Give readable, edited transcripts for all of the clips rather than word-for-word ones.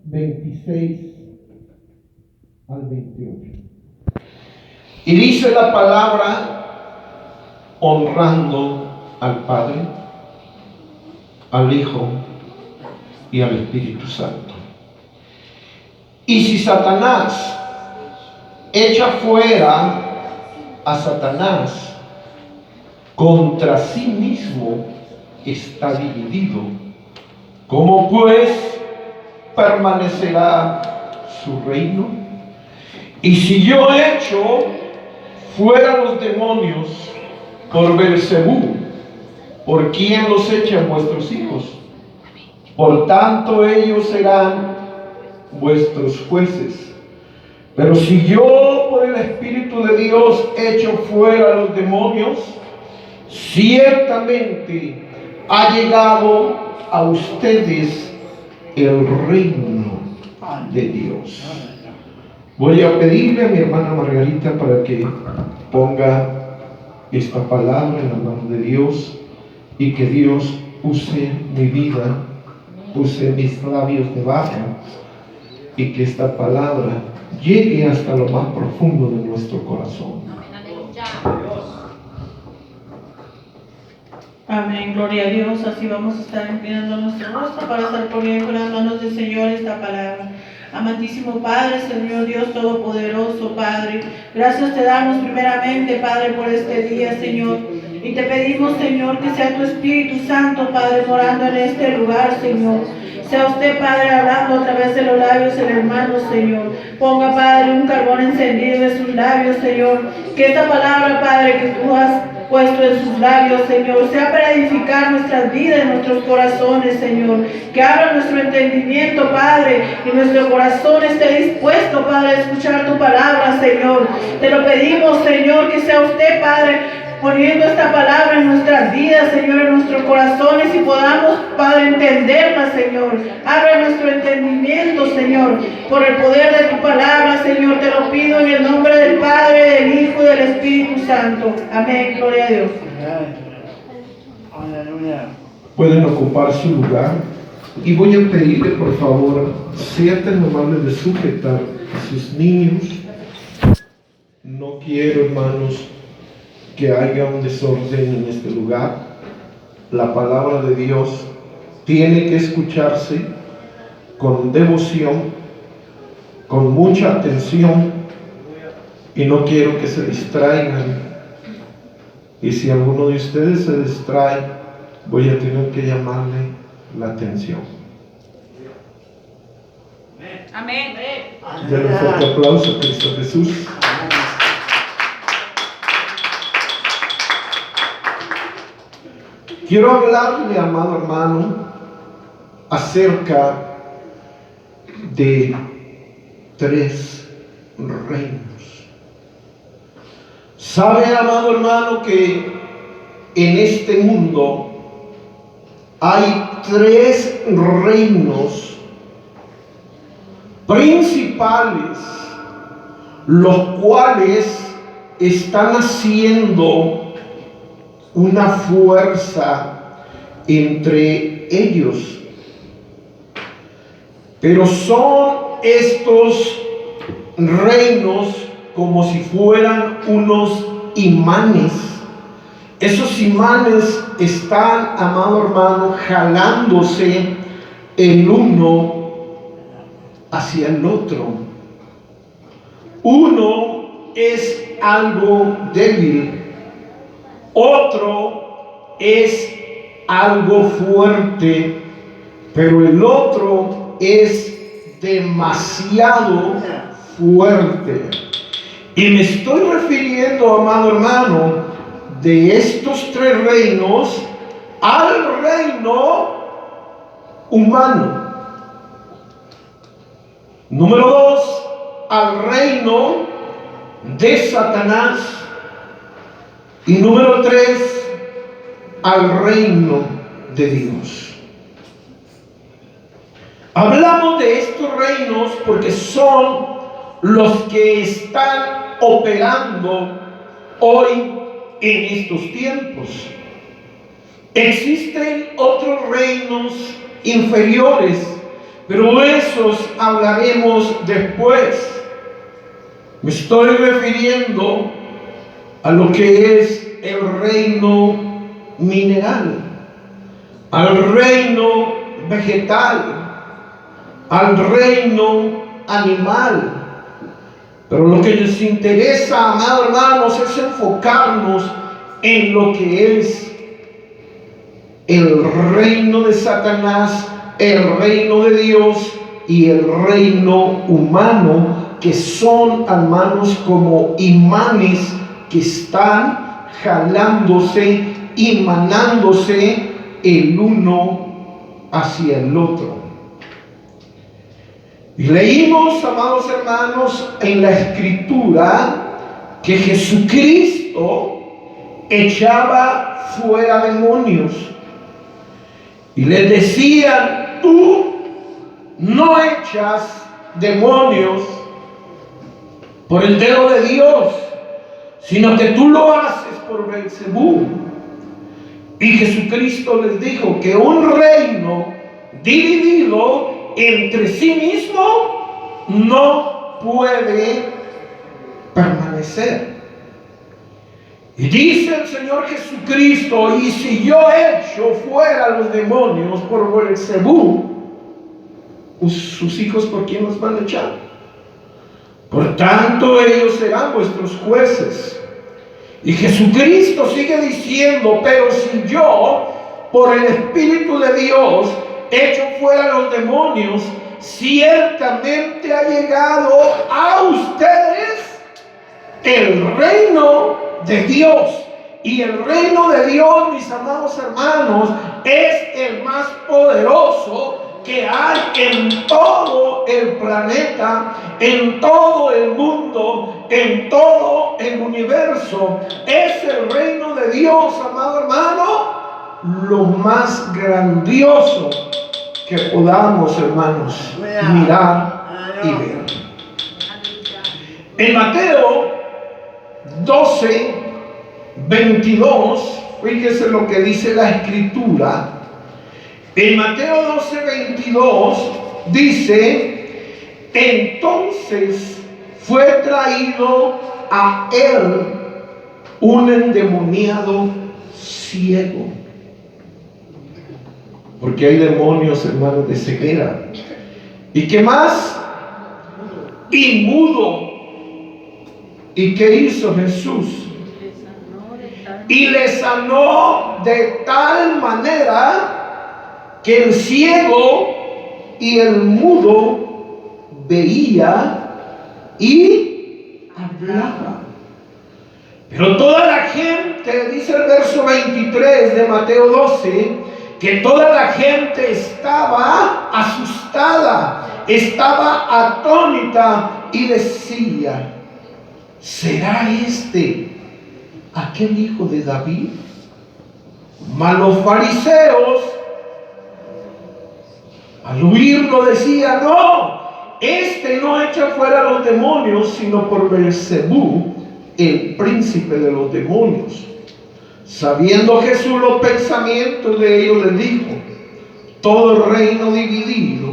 26 al 28. Y dice la palabra: honrando al Padre, al Hijo y al Espíritu Santo. Y si Satanás echa fuera a Satanás, contra sí mismo está dividido. ¿Cómo pues permanecerá su reino? Y si yo echo fuera los demonios por Beelzebú, ¿por quién los echan vuestros hijos? Por tanto ellos serán vuestros jueces. Pero si yo por el Espíritu de Dios echo fuera los demonios, ciertamente ha llegado a ustedes el reino de Dios. Voy a pedirle a mi hermana Margarita para que ponga esta palabra en la mano de Dios y que Dios use mi vida, use mis labios de barro y que esta palabra llegue hasta lo más profundo de nuestro corazón. Amén, gloria a Dios. Así vamos a estar inclinando nuestro rostro para estar poniendo en las manos del Señor esta palabra. Amantísimo Padre, Señor Dios Todopoderoso, Padre, gracias te damos primeramente, Padre, por este día, Señor. Y te pedimos, Señor, que sea tu Espíritu Santo, Padre, morando en este lugar, Señor. Sea usted, Padre, hablando a través de los labios del hermano, Señor. Ponga, Padre, un carbón encendido en sus labios, Señor. Que esta palabra, Padre, que tú has puesto en sus labios, Señor, sea para edificar nuestras vidas y nuestros corazones, Señor. Que abra nuestro entendimiento, Padre, y nuestro corazón esté dispuesto, Padre, a escuchar tu palabra, Señor. Te lo pedimos, Señor, que sea usted, Padre, poniendo esta palabra en nuestras vidas, Señor, en nuestros corazones, y podamos, Padre, entenderla, Señor. Abre nuestro entendimiento, Señor, por el poder de tu palabra, Señor. Te lo pido en el nombre del Padre, del Hijo y del Espíritu Santo. Amén, gloria a Dios. Pueden ocupar su lugar y voy a pedirle, por favor, sea tan amable de sujetar a sus niños. No quiero, hermanos, que haya un desorden en este lugar. La palabra de Dios tiene que escucharse con devoción, con mucha atención, y no quiero que se distraigan. Y si alguno de ustedes se distrae, voy a tener que llamarle la atención. Amén. Denle un fuerte aplauso a Cristo Jesús. Quiero hablarle, amado hermano, acerca de 3 reinos. ¿Sabe, amado hermano, que en este mundo hay 3 reinos principales, los cuales están haciendo una fuerza entre ellos? Pero son estos reinos como si fueran unos imanes. Esos imanes están, amado hermano, jalándose el uno hacia el otro. Uno es algo débil, otro es algo fuerte, pero el otro es demasiado fuerte. Y me estoy refiriendo, amado hermano, de estos 3 reinos al reino humano. Número 2, al reino de Satanás. Y número 3, al reino de Dios. Hablamos de estos reinos porque son los que están operando hoy en estos tiempos. Existen otros reinos inferiores, pero esos hablaremos después. Me estoy refiriendo a lo que es el reino mineral, al reino vegetal, al reino animal. Pero lo que nos interesa, amados hermanos, es enfocarnos en lo que es el reino de Satanás, el reino de Dios y el reino humano, que son, hermanos, como imanes que están jalándose, imanándose el uno hacia el otro. Y leímos, amados hermanos, en la Escritura que Jesucristo echaba fuera demonios. Y les decían: tú no echas demonios por el dedo de Dios, sino que tú lo haces por Beelzebú. Y Jesucristo les dijo que un reino dividido entre sí mismo no puede permanecer. Y dice el Señor Jesucristo: y si yo echo fuera los demonios por Beelzebú, sus hijos, ¿por quién los van a echar? Por tanto, ellos serán vuestros jueces. Y Jesucristo sigue diciendo: pero si yo, por el Espíritu de Dios, echo fuera los demonios, ciertamente ha llegado a ustedes el reino de Dios. Y el reino de Dios, mis amados hermanos, es el más poderoso que hay en todo el planeta, en todo el mundo, en todo el universo. Es el reino de Dios, amado hermano, lo más grandioso que podamos, hermanos, mirar y ver. En Mateo 12, 22, fíjese lo que dice la Escritura. En Mateo 12, 22 dice: entonces fue traído a él un endemoniado ciego. Porque hay demonios, hermanos, de ceguera. ¿Y qué más? Y mudo. ¿Y qué hizo Jesús? Y le sanó de tal manera que el ciego y el mudo veía y hablaba. Pero toda la gente, dice el verso 23 de Mateo 12, que toda la gente estaba asustada, estaba atónita y decía: ¿será este aquel hijo de David? Mas los fariseos, al oírlo, decían: no, este no echa fuera los demonios, sino por Beelzebú, el príncipe de los demonios. Sabiendo Jesús los pensamientos de ellos, les dijo: todo reino dividido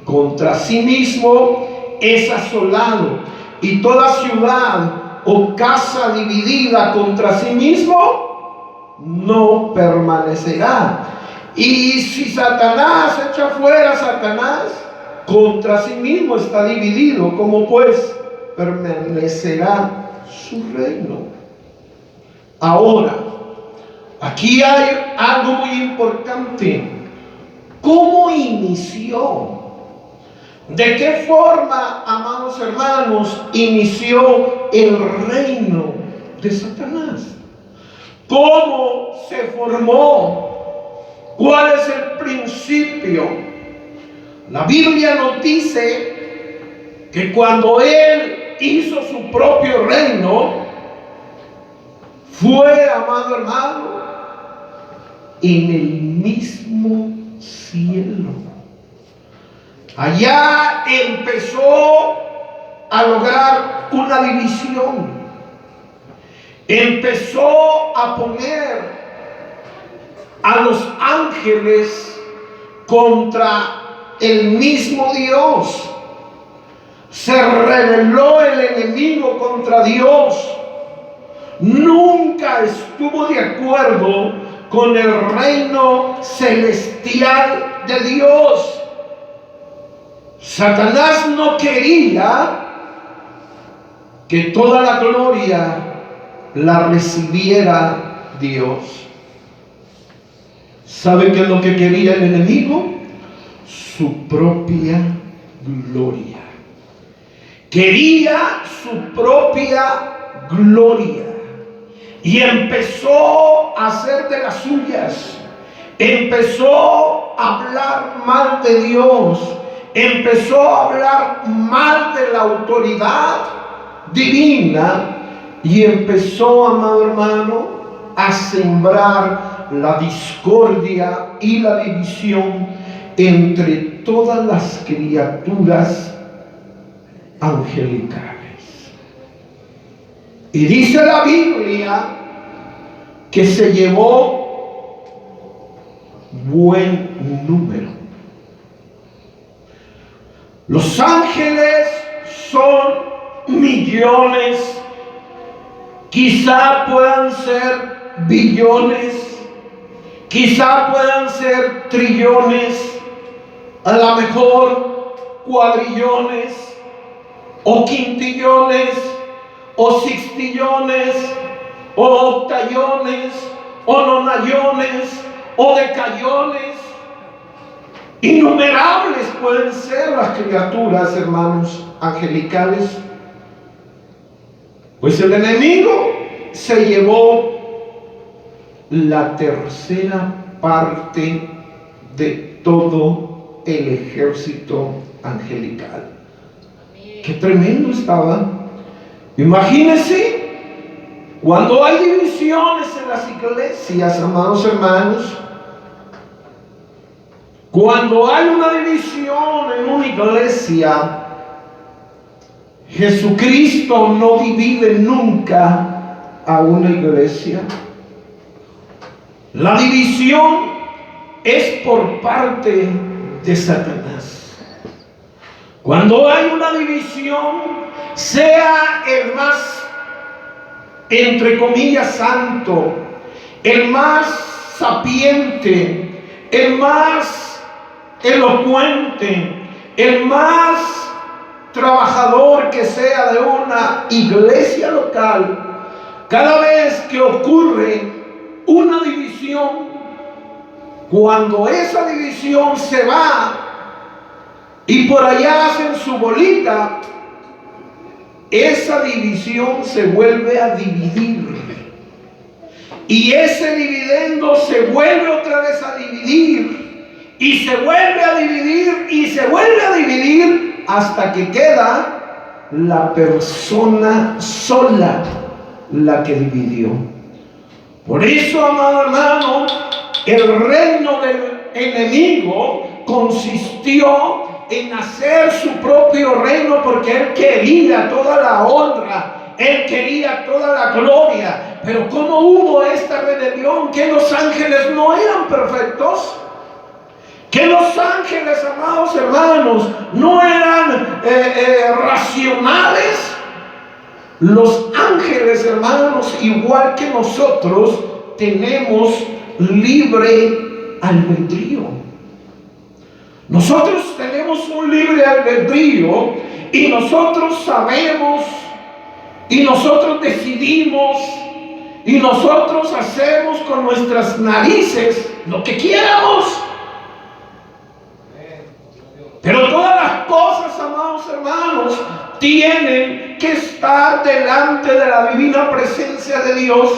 contra sí mismo es asolado, y toda ciudad o casa dividida contra sí mismo no permanecerá. Y si Satanás echa fuera a Satanás, contra sí mismo está dividido. ¿Cómo pues permanecerá su reino? Ahora, aquí hay algo muy importante. ¿Cómo inició? ¿De qué forma, amados hermanos, inició el reino de Satanás? ¿Cómo se formó? ¿Cuál es el principio? La Biblia nos dice que cuando él hizo su propio reino, fue, amado hermano, en el mismo cielo. Allá empezó a lograr una división. Empezó a poner a los ángeles contra el mismo Dios. Se rebeló el enemigo contra Dios. Nunca estuvo de acuerdo con el reino celestial de Dios. Satanás no quería que toda la gloria la recibiera Dios. ¿Sabe qué es lo que quería el enemigo? Su propia gloria. Quería su propia gloria. Y empezó a hacer de las suyas. Empezó a hablar mal de Dios. Empezó a hablar mal de la autoridad divina. Y empezó, amado hermano, a sembrar la discordia y la división entre todas las criaturas angelicales. Y dice la Biblia que se llevó buen número. Los ángeles son millones, quizá puedan ser billones, quizá puedan ser trillones, a lo mejor cuadrillones o quintillones o sextillones o octallones o nonallones o decallones. Innumerables pueden ser las criaturas, hermanos, angelicales. Pues el enemigo se llevó la tercera parte de todo el ejército angelical. Qué tremendo estaba. Imagínense, cuando hay divisiones en las iglesias, amados hermanos, cuando hay una división en una iglesia, Jesucristo no divide nunca a una iglesia. La división es por parte de Satanás. Cuando hay una división, sea el más, entre comillas, santo, el más sapiente, el más elocuente, el más trabajador que sea de una iglesia local, cada vez que ocurre una división, cuando esa división se va y por allá hacen su bolita, esa división se vuelve a dividir. Y ese dividendo se vuelve otra vez a dividir. Y se vuelve a dividir y se vuelve a dividir hasta que queda la persona sola la que dividió. Por eso, amado hermano, el reino del enemigo consistió en hacer su propio reino, porque él quería toda la honra, él quería toda la gloria. Pero ¿cómo hubo esta rebelión? ¿Que los ángeles no eran perfectos? ¿Que los ángeles, amados hermanos, no eran racionales? Los ángeles, hermanos, igual que nosotros, tenemos libre albedrío. Nosotros tenemos un libre albedrío y nosotros sabemos y nosotros decidimos y nosotros hacemos con nuestras narices lo que quieramos. Pero todas las cosas, amados hermanos, tienen que estar delante de la divina presencia de Dios.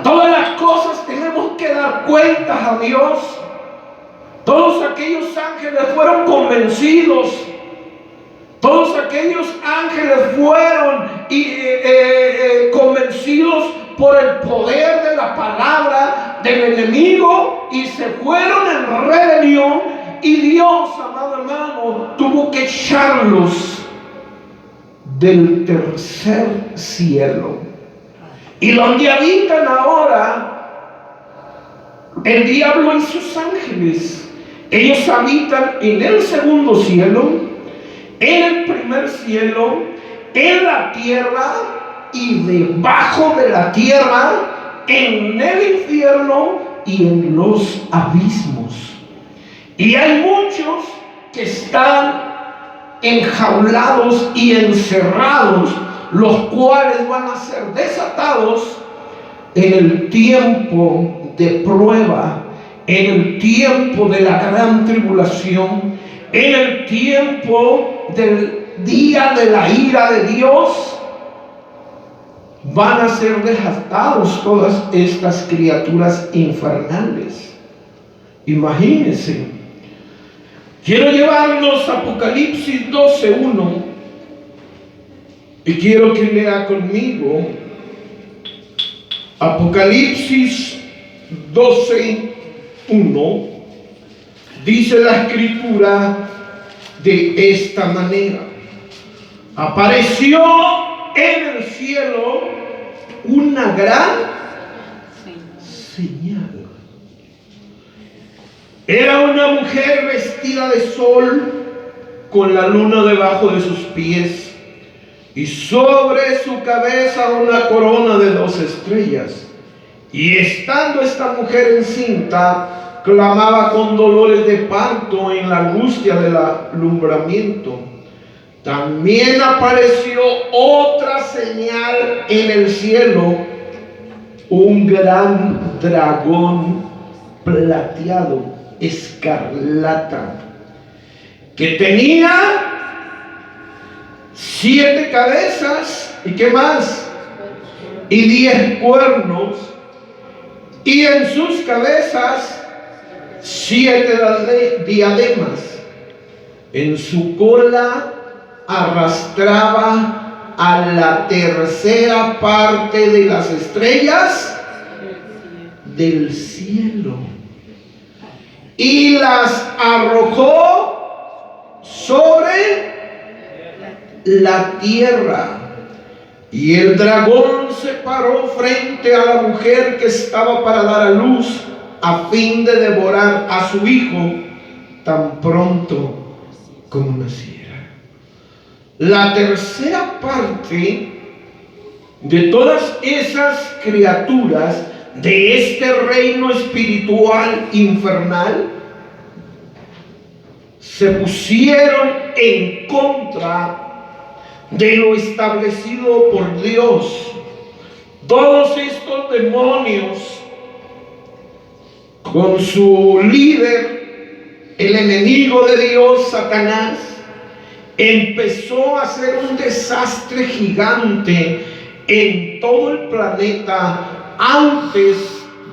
Todas las cosas tenemos que dar cuentas a Dios. Todos aquellos ángeles fueron convencidos. Todos aquellos ángeles fueron convencidos por el poder de la palabra del enemigo y se fueron en rebelión. Y Dios, amado hermano, tuvo que echarlos del tercer cielo. Y donde habitan ahora el diablo y sus ángeles. Ellos habitan en el segundo cielo, en el primer cielo, en la tierra y debajo de la tierra, en el infierno y en los abismos. Y hay muchos que están enjaulados y encerrados, los cuales van a ser desatados en el tiempo de prueba, en el tiempo de la gran tribulación, en el tiempo del día de la ira de Dios. Van a ser desatados todas estas criaturas infernales. Imagínense. Quiero llevarlos a Apocalipsis 12:1 y quiero que lea conmigo Apocalipsis 12:1. Dice la escritura de esta manera: apareció en el cielo una gran señal. Era una mujer vestida de sol, con la luna debajo de sus pies, y sobre su cabeza una corona de 2 estrellas. Y estando esta mujer encinta, clamaba con dolores de parto en la angustia del alumbramiento. También apareció otra señal en el cielo, un gran dragón plateado, escarlata, que tenía 7 cabezas, ¿y qué más? Y 10 cuernos, y en sus cabezas 7 diademas. En su cola arrastraba a la tercera parte de las estrellas del cielo y las arrojó sobre la tierra. Y el dragón se paró frente a la mujer que estaba para dar a luz, a fin de devorar a su hijo tan pronto como naciera. La tercera parte de todas esas criaturas de este reino espiritual infernal se pusieron en contra de lo establecido por Dios. Todos estos demonios, con su líder, el enemigo de Dios, Satanás, empezó a hacer un desastre gigante en todo el planeta antes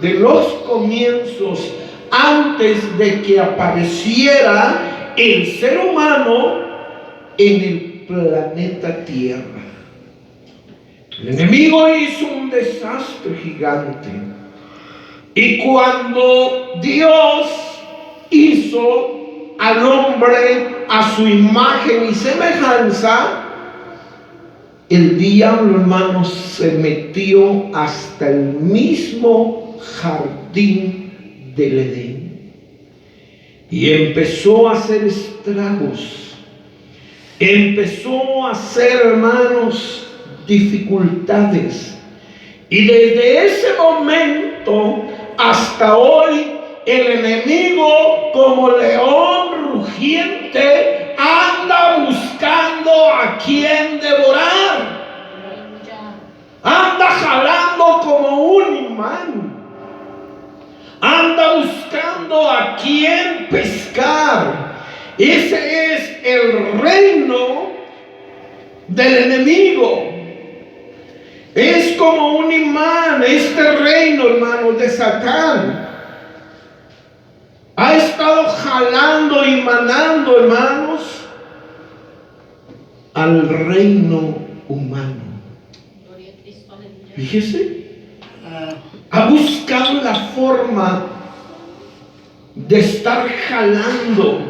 de los comienzos, antes de que apareciera el ser humano en el planeta Tierra. El enemigo hizo un desastre gigante. Y cuando Dios hizo al hombre a su imagen y semejanza, el diablo, hermanos, se metió hasta el mismo jardín del Edén y empezó a hacer estragos. Empezó a hacer, hermanos, dificultades. Y desde ese momento hasta hoy, el enemigo, como león rugiente, anda buscando a quien devorar. Anda jalando como un imán. Anda buscando a quien pescar. Ese es el reino del enemigo. Es como un imán. Este reino, hermanos, de Satán ha estado jalando y manando, hermanos, al reino humano. Fíjese, ha buscado la forma de estar jalando,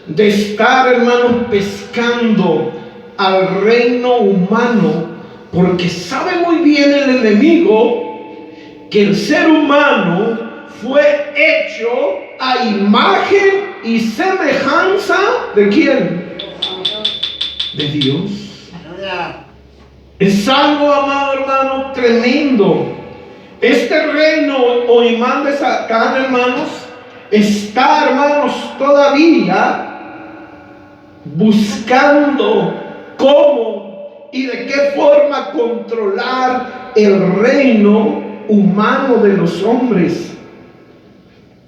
de estar, hermanos, pescando al reino humano, porque sabe muy bien el enemigo que el ser humano fue hecho a imagen y semejanza ¿de quién? De Dios. Es algo, amado hermano, tremendo. Este reino o imán de Satán, hermanos, está, hermanos, todavía buscando cómo y de qué forma controlar el reino humano de los hombres.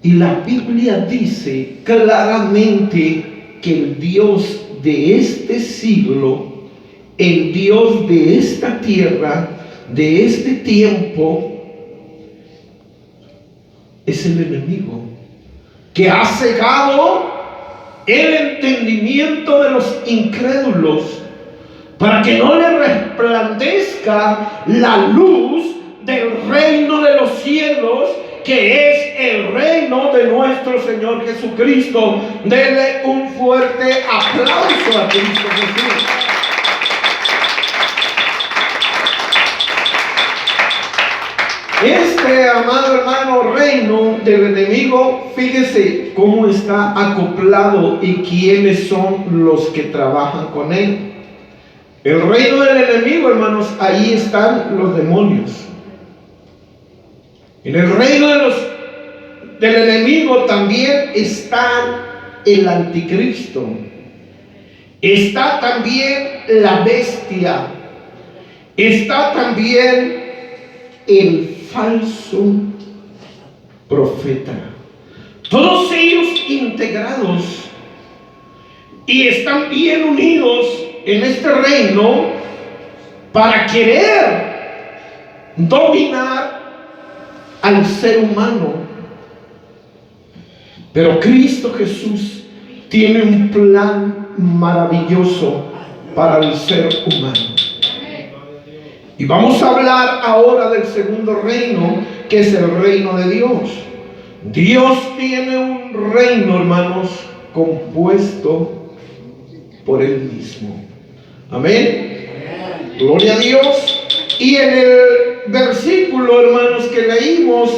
Y la Biblia dice claramente que el Dios de este siglo, el Dios de esta tierra, de este tiempo, es el enemigo que ha cegado el entendimiento de los incrédulos para que no le resplandezca la luz del reino de los cielos, que es el reino de nuestro Señor Jesucristo. Denle un fuerte aplauso a Cristo Jesús. Este, amado hermano, reino del enemigo, fíjese cómo está acoplado y quiénes son los que trabajan con él. El reino del enemigo, hermanos, ahí están los demonios. En el reino del enemigo también está el anticristo. Está también la bestia. Está también el falso profeta. Todos ellos integrados y están bien unidos en este reino para querer dominar al ser humano. Pero Cristo Jesús tiene un plan maravilloso para el ser humano. Y vamos a hablar ahora del segundo reino, que es el reino de Dios. Dios tiene un reino, hermanos, compuesto por Él mismo. Amén. Gloria a Dios. Y en el versículo, hermanos, que leímos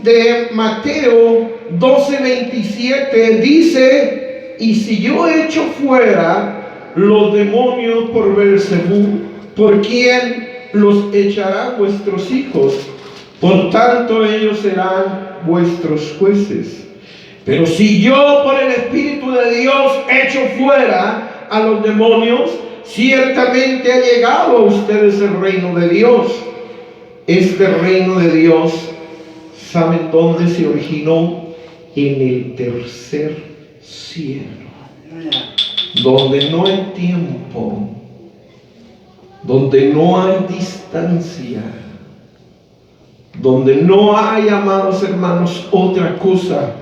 de Mateo 12:27, dice: y si yo echo fuera los demonios por Beelzebú, ¿por quién los echarán vuestros hijos? Por tanto ellos serán vuestros jueces. Pero si yo por el Espíritu de Dios echo fuera a los demonios, ciertamente ha llegado a ustedes el reino de Dios. Este reino de Dios, ¿saben dónde se originó? En el tercer cielo, donde no hay tiempo, donde no hay distancia, donde no hay, amados hermanos, otra cosa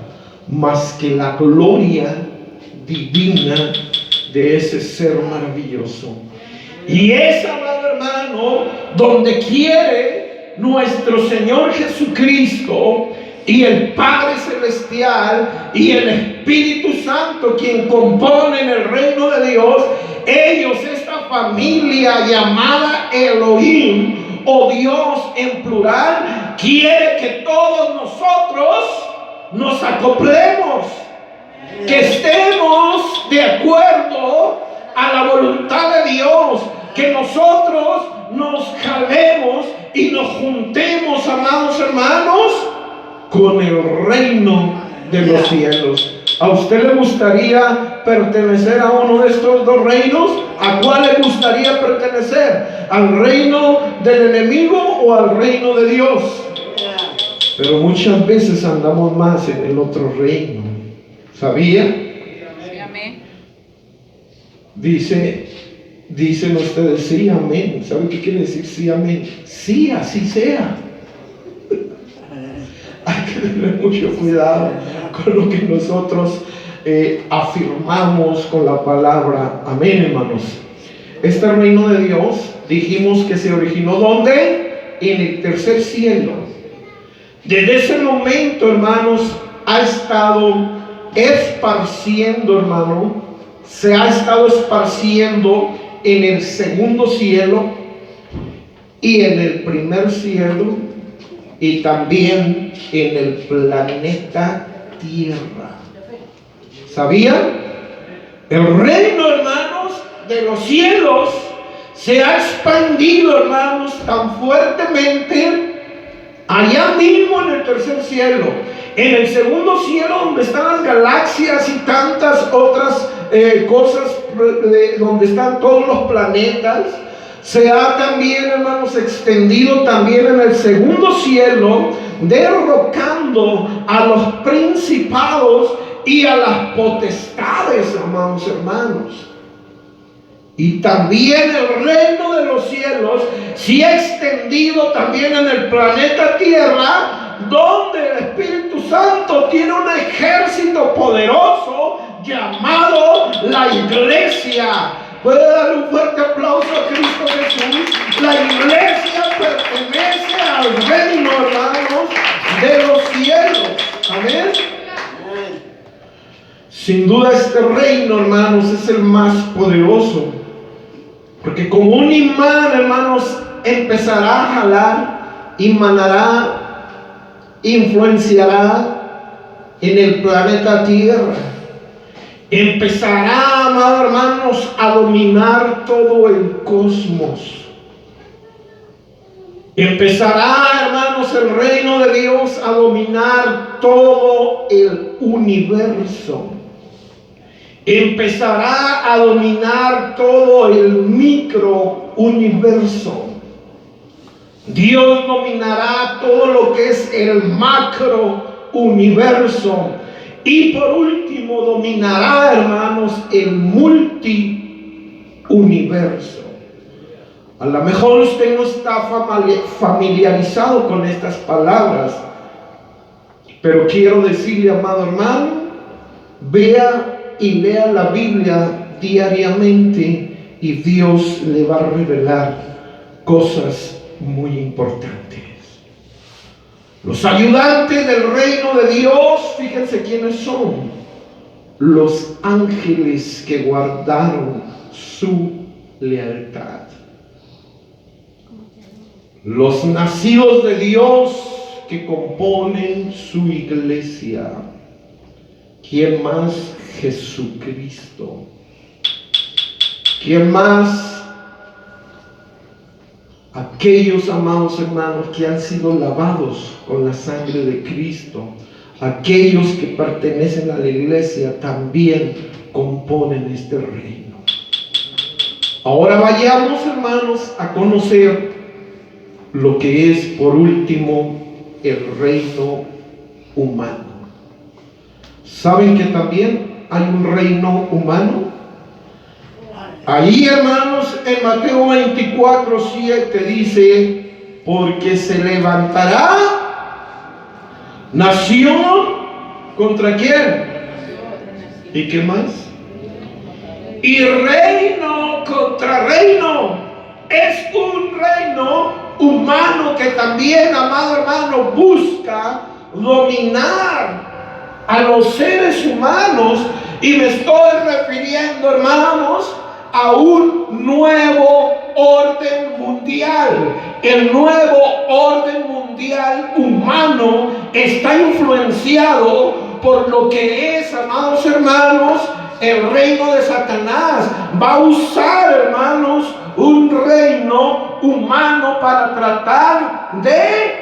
más que la gloria divina de ese ser maravilloso. Y es, amado hermano, donde quiere nuestro Señor Jesucristo y el Padre Celestial y el Espíritu Santo, quien componen el reino de Dios. Ellos, esta familia llamada Elohim, o Dios en plural, quiere que todos nosotros nos acoplemos, que estemos de acuerdo a la voluntad de Dios, que nosotros nos jalemos y nos juntemos, amados hermanos, con el reino de los cielos. ¿A usted le gustaría pertenecer a uno de estos dos reinos? ¿A cuál le gustaría pertenecer? ¿Al reino del enemigo o al reino de Dios? Pero muchas veces andamos más en el otro reino. ¿Sabía? Dicen ustedes, sí, amén. ¿Saben qué quiere decir sí, amén? Sí, así sea. Hay que tener mucho cuidado con lo que nosotros afirmamos con la palabra. Amén, hermanos. Este reino de Dios, dijimos que se originó ¿dónde? En el tercer cielo. Desde ese momento, hermanos, ha estado esparciendo, hermano, se ha estado esparciendo en el segundo cielo y en el primer cielo y también en el planeta Tierra. ¿Sabían? El reino, hermanos, de los cielos se ha expandido, hermanos, tan fuertemente allá mismo en el tercer cielo. En el segundo cielo, donde están las galaxias y tantas otras cosas, donde están todos los planetas, se ha también, hermanos, extendido también en el segundo cielo, derrocando a los principados y a las potestades, amados hermanos. Y también el reino de los cielos se ha extendido también en el planeta Tierra, donde el Espíritu Santo tiene un ejército poderoso llamado la Iglesia. ¿Puede dar un fuerte aplauso a Cristo Jesús? La Iglesia pertenece al reino, hermanos, de los cielos. Amén. Sin duda este reino, hermanos, es el más poderoso. Porque como un imán, hermanos, empezará a jalar, emanará, influenciará en el planeta Tierra. Empezará, amados hermanos, a dominar todo el cosmos. Empezará, hermanos, el reino de Dios a dominar todo el universo. Empezará a dominar todo el microuniverso. Dios dominará todo lo que es el macrouniverso. Y por último dominará, hermanos, el multiuniverso. A lo mejor usted no está familiarizado con estas palabras, pero quiero decirle, amado hermano, vea y lea la Biblia diariamente y Dios le va a revelar cosas muy importantes. Los ayudantes del reino de Dios, fíjense quiénes son: los ángeles que guardaron su lealtad. Los nacidos de Dios que componen su iglesia. ¿Quién más? Jesucristo. ¿Quién más? Aquellos, amados hermanos, que han sido lavados con la sangre de Cristo. Aquellos que pertenecen a la iglesia también componen este reino. Ahora vayamos, hermanos, a conocer lo que es, por último, el reino humano. ¿Saben que también hay un reino humano? Ahí, hermanos, en Mateo 24:7 dice: porque se levantará nación contra quién. ¿Y qué más? Y reino contra reino. Es un reino humano que también, amado hermano, busca dominar a los seres humanos. Y me estoy refiriendo, hermanos, a un nuevo orden mundial. El nuevo orden mundial humano está influenciado por lo que es, amados hermanos, el reino de Satanás. Va a usar, hermanos, un reino humano para tratar de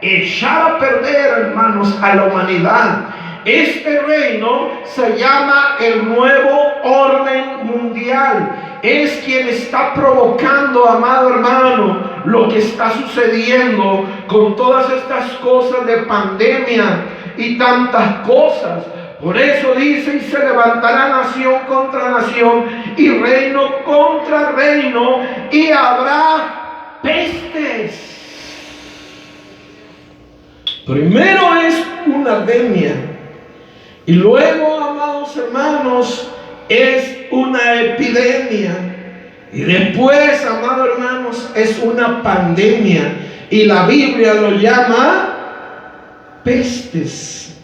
echar a perder, hermanos, a la humanidad. Este reino se llama el nuevo orden mundial. Es quien está provocando, amado hermano, lo que está sucediendo con todas estas cosas de pandemia y tantas cosas. Por eso dice: y se levantará nación contra nación y reino contra reino, y habrá pestes. Primero es una pandemia, y luego, amados hermanos, es una epidemia. Y después, amados hermanos, es una pandemia. Y la Biblia lo llama pestes.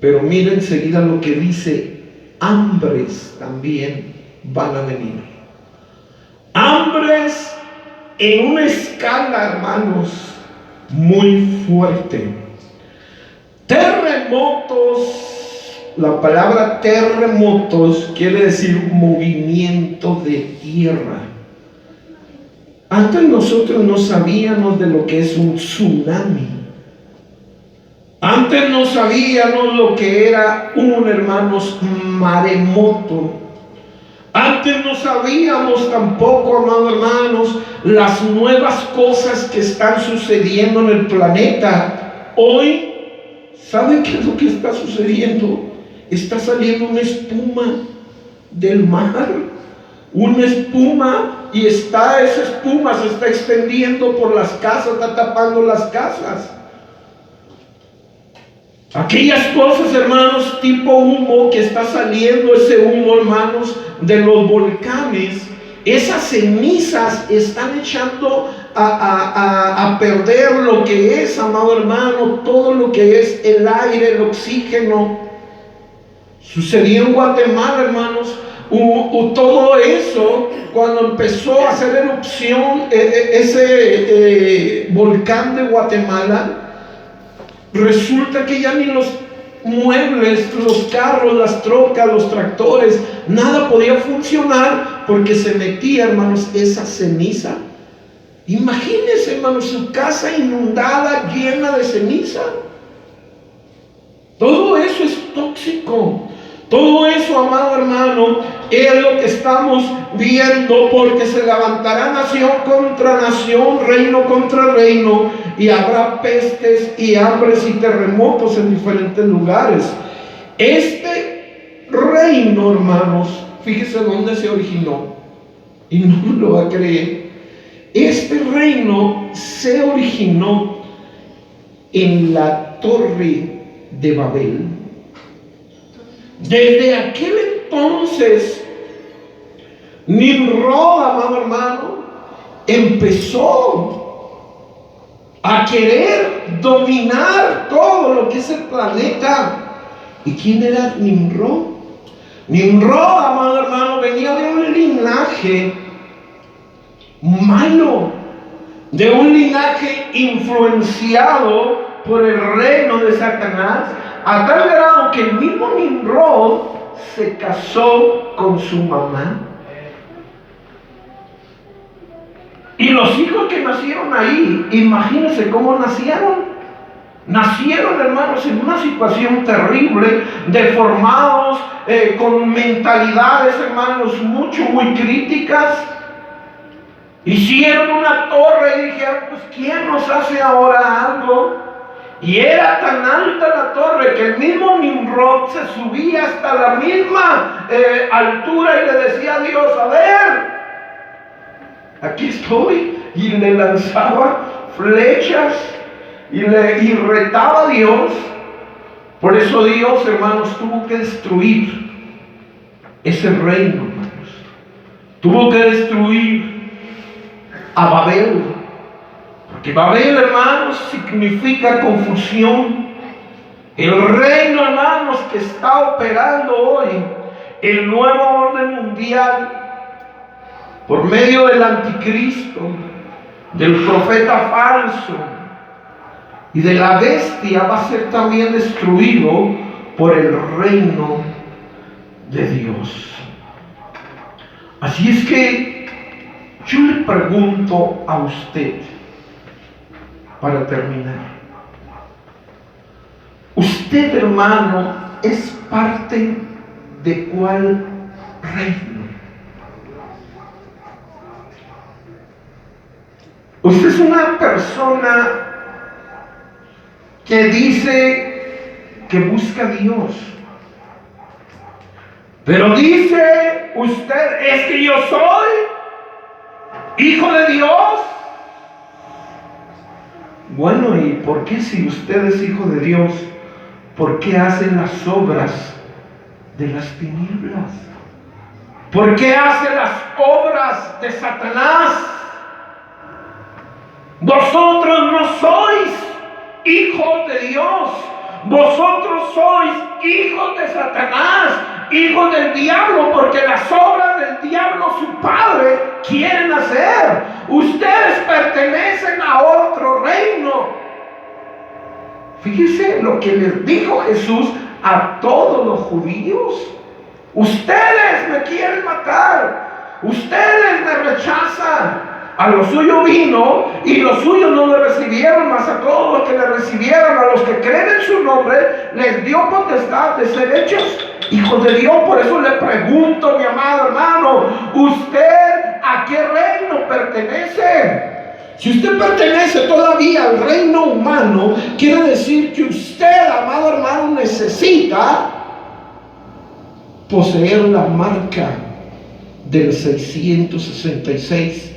Pero miren enseguida lo que dice: hambres también van a venir. Hambres en una escala, hermanos, muy fuerte. Terremotos, la palabra terremotos quiere decir movimiento de tierra. Antes nosotros no sabíamos de lo que es un tsunami. Antes no sabíamos lo que era hermanos, maremoto. Antes no sabíamos tampoco, amados hermanos, las nuevas cosas que están sucediendo en el planeta. Hoy, ¿saben qué es lo que está sucediendo? Está saliendo una espuma del mar. Una espuma, y esa espuma se está extendiendo por las casas, está tapando las casas. Aquellas cosas, hermanos, tipo humo que está saliendo, ese humo, hermanos, de los volcanes, esas cenizas están echando a perder lo que es, amado hermano, todo lo que es el aire, el oxígeno. Sucedió en Guatemala, hermanos, todo eso, cuando empezó a hacer erupción ese volcán de Guatemala, resulta que ya ni los muebles, los carros, las trocas, los tractores, nada podía funcionar porque se metía, hermanos, esa ceniza. Imagínense, hermanos, su casa inundada, llena de ceniza. Todo eso es tóxico. Todo eso, amado hermano, es lo que estamos viendo, porque se levantará nación contra nación, reino contra reino, y habrá pestes y hambres y terremotos en diferentes lugares. Este reino, hermanos, fíjese dónde se originó, y no me lo va a creer. Este reino se originó en la Torre de Babel. Desde aquel entonces, Nimrod, amado hermano, empezó a querer dominar todo lo que es el planeta. ¿Y quién era Nimrod? Nimrod, amado hermano, venía de un linaje malo, de un linaje influenciado por el reino de Satanás, a tal grado que el mismo Nimrod se casó con su mamá. Y los hijos que nacieron ahí, imagínense cómo nacieron. Nacieron, hermanos, en una situación terrible, deformados, con mentalidades, hermanos, muy críticas. Hicieron una torre y dijeron, pues ¿quién nos hace ahora algo? Y era tan alta la torre que el mismo Nimrod se subía hasta la misma altura y le decía a Dios, a ver, aquí estoy, y le lanzaba flechas y retaba a Dios. Por eso Dios, hermanos, tuvo que destruir ese reino, hermanos. Tuvo que destruir a Babel, porque Babel, hermanos, significa confusión. El reino, hermanos, que está operando hoy, el nuevo orden mundial, por medio del anticristo, del profeta falso y de la bestia, va a ser también destruido por el reino de Dios. Así es que yo le pregunto a usted, para terminar, usted, hermano, es parte de cuál reino. Usted es una persona que dice que busca a Dios, pero dice usted, es que yo soy hijo de Dios. Bueno, ¿y por qué, si usted es hijo de Dios, por qué hace las obras de las tinieblas? ¿Por qué hace las obras de Satanás? Vosotros no sois hijos de Dios, vosotros sois hijos de Satanás, hijos del diablo, porque las obras del diablo, su padre, quieren hacer. Ustedes pertenecen a otro reino. Fíjese lo que les dijo Jesús a todos los judíos. Ustedes me quieren matar, ustedes me rechazan. A lo suyo vino y los suyos no le recibieron, mas a todos los que le recibieron, a los que creen en su nombre, les dio potestad de ser hechos hijos de Dios. Por eso le pregunto, mi amado hermano, ¿usted a qué reino pertenece? Si usted pertenece todavía al reino humano, quiere decir que usted, amado hermano, necesita poseer la marca del 666.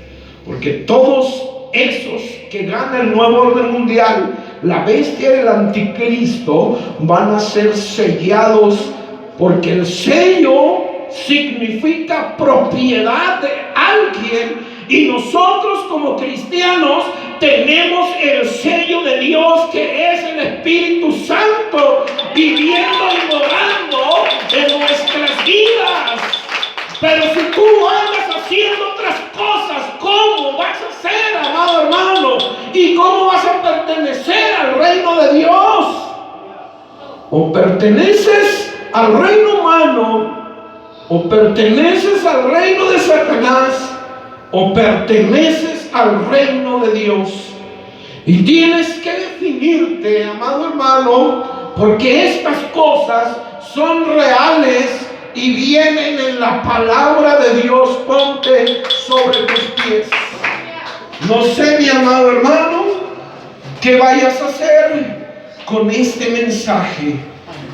Porque todos esos que ganan el nuevo orden mundial, la bestia del anticristo, van a ser sellados, porque el sello significa propiedad de alguien, y nosotros como cristianos tenemos el sello de Dios, que es el Espíritu Santo, viviendo y morando en nuestras vidas. Pero si tú andas haciendo otras cosas, ¿cómo vas a ser, amado hermano? ¿Y cómo vas a pertenecer al reino de Dios? O perteneces al reino humano, o perteneces al reino de Satanás, o perteneces al reino de Dios. Y tienes que definirte, amado hermano, porque estas cosas son reales y vienen en la palabra de Dios. Ponte sobre tus pies. No sé, mi amado hermano, qué vayas a hacer con este mensaje.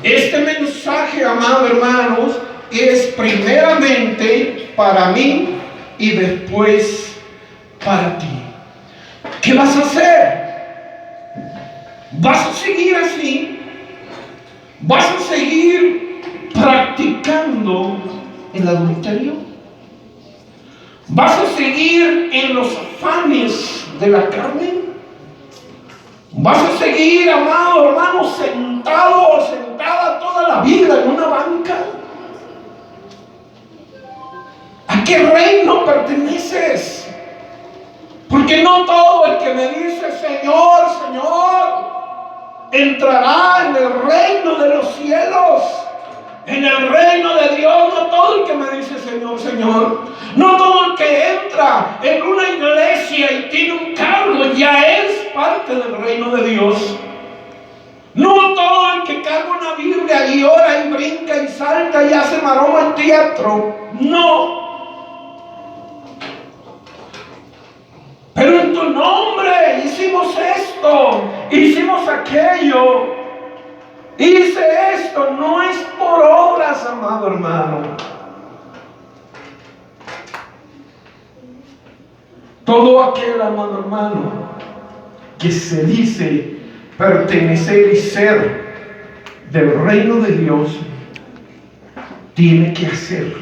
Este mensaje, amado hermanos, es primeramente para mí y después para ti. ¿Qué vas a hacer? ¿Vas a seguir así? ¿Vas a seguir practicando el adulterio? ¿Vas a seguir en los afanes de la carne? ¿Vas a seguir, amado hermano, sentado o sentada toda la vida en una banca? ¿A qué reino perteneces? Porque no todo el que me dice Señor, Señor, entrará en el reino de los cielos. En el reino de Dios, no todo el que me dice Señor, Señor, no todo el que entra en una iglesia y tiene un cargo ya es parte del reino de Dios. No todo el que carga una Biblia y ora y brinca y salta y hace maroma en teatro, no. Pero en tu nombre hicimos esto, hicimos aquello. Hice esto, no es por obras, amado hermano. Todo aquel, amado hermano, que se dice pertenecer y ser del reino de Dios, tiene que hacer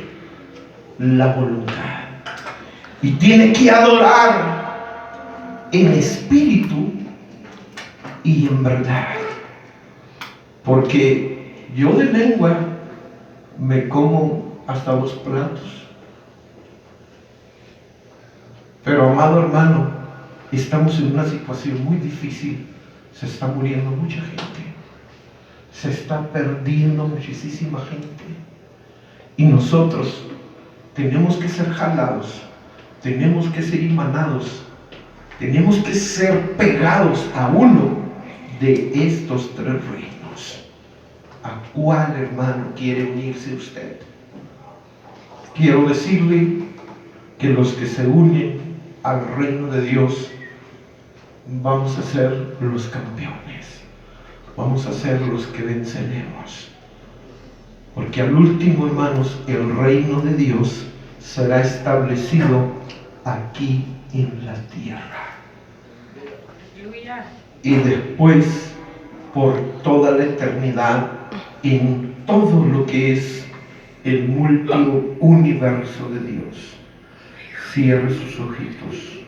la voluntad y tiene que adorar en espíritu y en verdad. Porque yo de lengua me como hasta 2 platos. Pero, amado hermano, estamos en una situación muy difícil. Se está muriendo mucha gente. Se está perdiendo muchísima gente. Y nosotros tenemos que ser jalados. Tenemos que ser imanados. Tenemos que ser pegados a uno de estos 3 reinos. ¿A cuál, hermano, quiere unirse usted? Quiero decirle que los que se unen al reino de Dios vamos a ser los campeones, vamos a ser los que venceremos, porque al último, hermanos, el reino de Dios será establecido aquí en la tierra y después por toda la eternidad en todo lo que es el multiuniverso de Dios. Cierre sus ojitos.